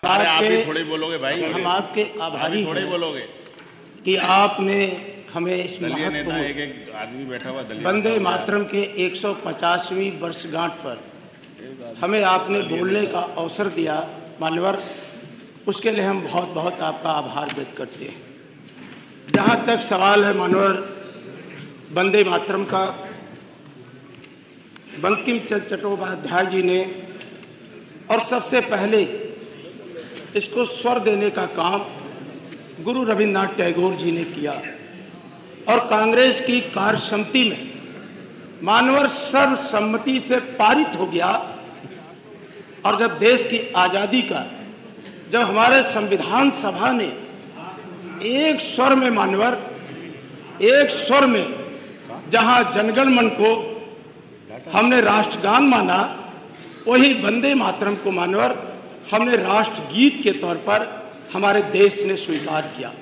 अरे आप के भी थोड़े बोलोगे भाई, हम आपके आभारी थोड़े हैं बोलोगे कि आपने हमें इस दलीय नेता, महत्वपूर्ण एक एक आदमी बैठा हुआ दलीय वंदे नेता मातरम के 150वीं वर्षगांठ पर हमें आपने बोलने का अवसर दिया मान्यवर, उसके लिए हम बहुत बहुत आपका आभार व्यक्त करते हैं। जहाँ तक सवाल है मान्यवर वंदे मातरम का, बंकिम चंद्र चट्टोपाध्याय जी ने और सबसे पहले इसको स्वर देने का काम गुरु रविन्द्रनाथ टैगोर जी ने किया और कांग्रेस की कार्यसमिति में मानवर सर्वसम्मति से पारित हो गया। और जब देश की आज़ादी का, जब हमारे संविधान सभा ने एक स्वर में मानवर, एक स्वर में जहां जनगण मन को हमने राष्ट्रगान माना, वही वंदे मातरम को मानवर हमने राष्ट्रगीत के तौर पर हमारे देश ने स्वीकार किया।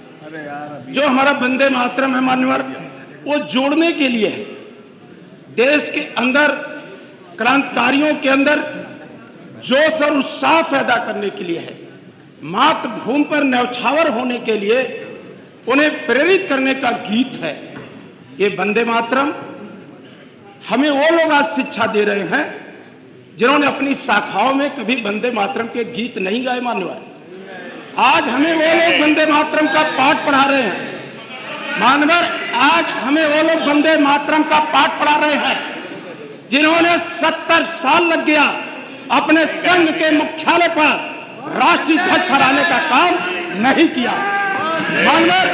जो हमारा वंदे मातरम है मान्यवर, वो जोड़ने के लिए है, देश के अंदर क्रांतिकारियों के अंदर जोश और उत्साह पैदा करने के लिए है, मातृभूमि पर न्यौछावर होने के लिए उन्हें प्रेरित करने का गीत है। ये वंदे मातरम हमें वो लोग आज शिक्षा दे रहे हैं जिन्होंने अपनी शाखाओं में कभी वंदे मातरम के गीत नहीं गाए मान्यवर। आज हमें वो लोग वंदे मातरम का पाठ पढ़ा रहे हैं मानवर, आज हमें वो लोग वंदे मातरम का पाठ पढ़ा रहे हैं जिन्होंने 70 साल लग गया अपने संघ के मुख्यालय पर राष्ट्रीय ध्वज फहराने का काम नहीं किया। मानवर,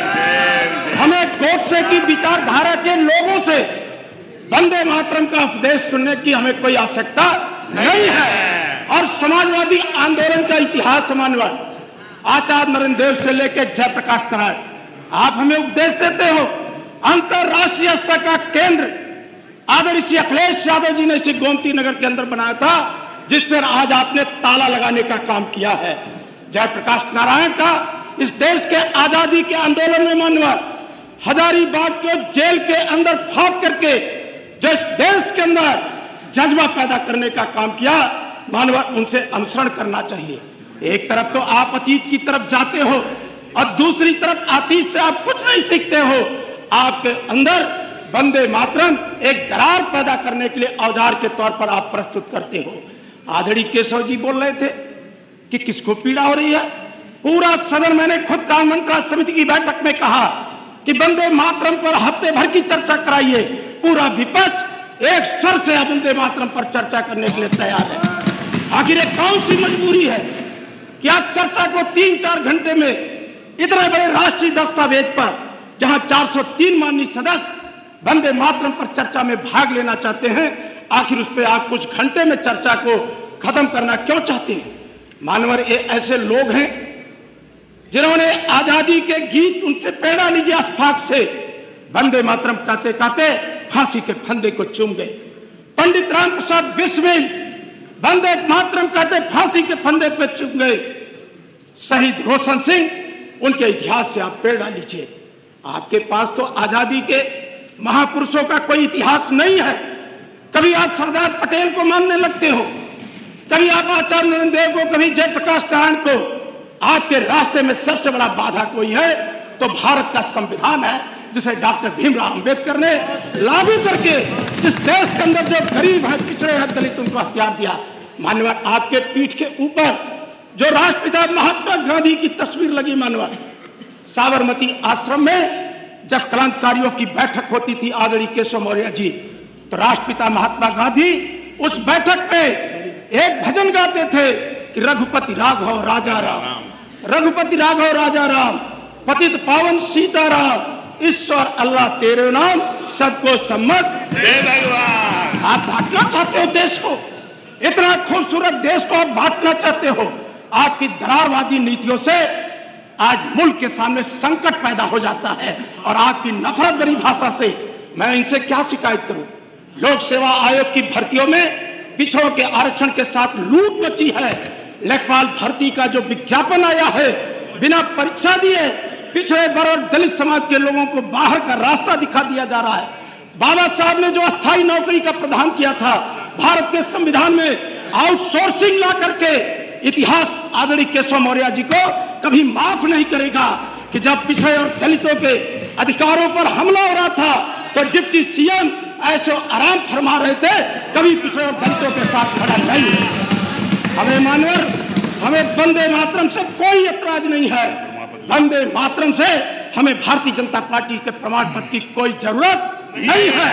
हमें गोडसे की विचारधारा के लोगों से वंदे मातरम का उपदेश सुनने की हमें कोई आवश्यकता नहीं है। और समाजवादी आंदोलन का इतिहास मानवर, आचार्य नरेंद्र देव से लेकर जयप्रकाश नारायण, आप हमें उपदेश देते हो। अंतरराष्ट्रीय स्तर का केंद्र आदरणीय श्री अखिलेश यादव जी ने इसे गोमती नगर के अंदर बनाया था, जिस पर आज आपने ताला लगाने का काम किया है। जयप्रकाश नारायण का इस देश के आजादी के आंदोलन में मानवर हजारीबाग को जेल के अंदर फाड़ करके जो इस देश के अंदर जज्बा पैदा करने का काम किया मानवर, उनसे अनुसरण करना चाहिए। एक तरफ तो आप अतीत की तरफ जाते हो और दूसरी तरफ अतीत से आप कुछ नहीं सीखते हो। आपके अंदर वंदे मातरम एक दरार पैदा करने के लिए औजार के तौर पर आप प्रस्तुत करते हो। आदरणीय केशव जी बोल रहे थे कि किसको पीड़ा हो रही है। पूरा सदन, मैंने खुद कानून मंत्रालय समिति की बैठक में कहा कि वंदे मातरम पर हफ्ते भर की चर्चा कराइए। पूरा विपक्ष एक स्वर से वंदे मातरम पर चर्चा करने के लिए तैयार है। आखिर ये कौन सी मजबूरी है कि आप चर्चा को 3-4 घंटे में इतने बड़े राष्ट्रीय दस्तावेज पर, जहां 403 माननीय सदस्य वंदे मातरम पर चर्चा में भाग लेना चाहते हैं, आखिर उस पर आप कुछ घंटे में चर्चा को खत्म करना क्यों चाहते हैं। मानवर, ये ऐसे लोग हैं जिन्होंने आजादी के गीत, उनसे प्रेरणा लीजिए, अशफाक से वंदे मातरम कहते कहते फांसी के फंदे को चूम गए। पंडित राम प्रसाद बिस्मिल वंदे मातरम कहते फांसी के फंदे पे चूम गए। शहीद रोशन सिंह, उनके इतिहास से आप प्रेरणा लीजिए। आपके पास तो आजादी के महापुरुषों का कोई इतिहास नहीं है। कभी आप सरदार पटेल को मानने लगते हो, कभी आप आचार्य नरेंद्र देव को, कभी जयप्रकाश नारायण को। आपके रास्ते में सबसे बड़ा बाधा कोई है तो भारत का संविधान है, जिसे डॉक्टर भीमराव अंबेडकर ने लागू करके इस देश के अंदर जो गरीब है, पिछड़े हैं, दलित, उनको हथियार दिया। मानवर, आपके पीठ के ऊपर जो राष्ट्रपिता महात्मा गांधी की तस्वीर लगी मानवर, साबरमती आश्रम में जब क्रांतिकारियों की बैठक होती थी आदरणीय केशव मौर्य जी, तो राष्ट्रपिता महात्मा गांधी उस बैठक में एक भजन गाते थे कि रघुपति राघव राजा राम, रघुपति राघव राजा राम, पतित पावन सीताराम, ईश्वर अल्लाह तेरे नाम, सबको सम्मत दे भगवान। आप बांटना चाहते हो देश को, इतना खूबसूरत देश को आप बांटना चाहते हो। आपकी दरारवादी नीतियों से आज मुल्क के सामने संकट पैदा हो जाता है और आपकी नफरत भरी भाषा से मैं इनसे क्या शिकायत करूं। लोक सेवा आयोग की भर्तियों में पिछड़ों के आरक्षण के साथ लूट मची है। लेखपाल भर्ती का जो विज्ञापन आया है, बिना परीक्षा दिए पिछड़े वर्ग और दलित समाज के लोगों को बाहर का रास्ता दिखा दिया जा रहा है। बाबा साहब ने जो अस्थायी नौकरी का प्रावधान किया था भारत के संविधान में, आउटसोर्सिंग ला करके इतिहास आदरणीय केशव मौर्य जी को कभी माफ नहीं करेगा कि जब पिछड़े और दलितों के अधिकारों पर हमला हो रहा था तो डिप्टी सीएम ऐसे आराम फरमा रहे थे, कभी पिछड़े और दलितों के साथ खड़ा नहीं। हमें मानवर, हमें वंदे मातरम से कोई ऐतराज नहीं है। वंदे मातरम से हमें भारतीय जनता पार्टी के प्रमाण पत्र की कोई जरूरत नहीं है।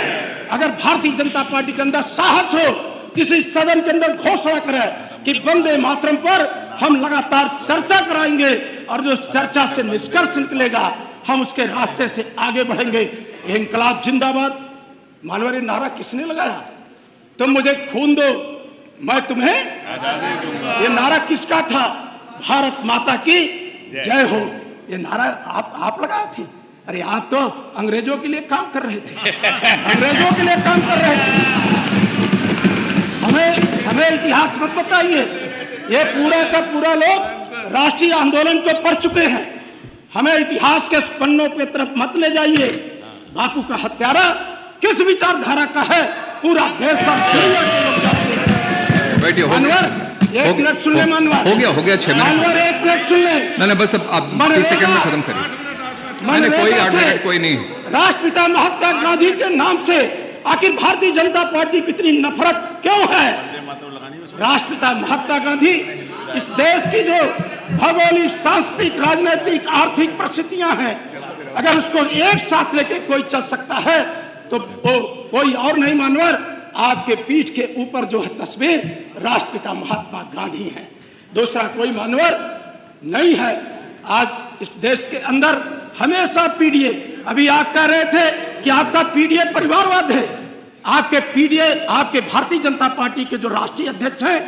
अगर भारतीय जनता पार्टी के अंदर साहस हो, किसी सदन के अंदर घोषणा करे कि वंदे मातरम पर हम लगातार चर्चा कराएंगे और जो चर्चा से निष्कर्ष निकलेगा हम उसके रास्ते से आगे बढ़ेंगे। इंकलाब जिंदाबाद मानवर ये नारा किसने लगाया? तुम मुझे खून दो मैं तुम्हें ये नारा किसका था? भारत माता की जय हो, ये नारा आप लगाए थे? अरे आप तो अंग्रेजों के लिए काम कर रहे थे, अंग्रेजों के लिए काम कर रहे थे। हमें इतिहास मत बताइए, ये पूरा का पूरा लोग राष्ट्रीय आंदोलन को पढ़ चुके हैं। हमें इतिहास के पन्नों पे तरफ मत ले जाइए। बापू का हत्यारा किस विचारधारा का है पूरा देश का लोग जानते हैं। एक मिनट सुन ले मानवर, हो गया 6 मिनट। मानवर 1 मिनट सुन ले। नहीं बस अब 30 सेकंड में खत्म करिए। कोई 8 मिनट कोई नहीं। राष्ट्रपिता महात्मा गांधी के नाम से आखिर भारतीय जनता पार्टी की इतनी नफरत क्यों है? राष्ट्रपिता महात्मा गांधी इस देश की जो भौगोलिक, सांस्कृतिक, राजनीतिक, आर्थिक परिस्थितियां हैं, अगर उसको एक साथ लेके कोई चल सकता है तो वो कोई और नहीं मानवर, आपके पीठ के ऊपर जो है तस्वीर राष्ट्रपिता महात्मा गांधी है, दूसरा कोई मानवर नहीं है। आज इस देश के अंदर हमेशा पीडीए, अभी आप कह रहे थे कि आपका पीडीए परिवारवाद है। आपके पीडीए, आपके भारतीय जनता पार्टी के जो राष्ट्रीय अध्यक्ष हैं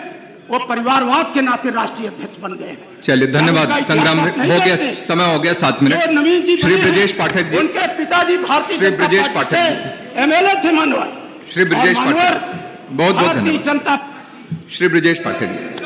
वो परिवारवाद के नाते राष्ट्रीय अध्यक्ष बन गए। चलिए धन्यवाद। संग्राम हो गया, समय हो गया 7 मिनट। नवीन जी श्री ब्रजेश पाठक जी, उनके पिताजी भारतीय जनता पार्टी से एमएलए थे मानवर। श्री ब्रजेश पाठक बहुत बहुत भारतीय जनता श्री ब्रजेश पाठक जी।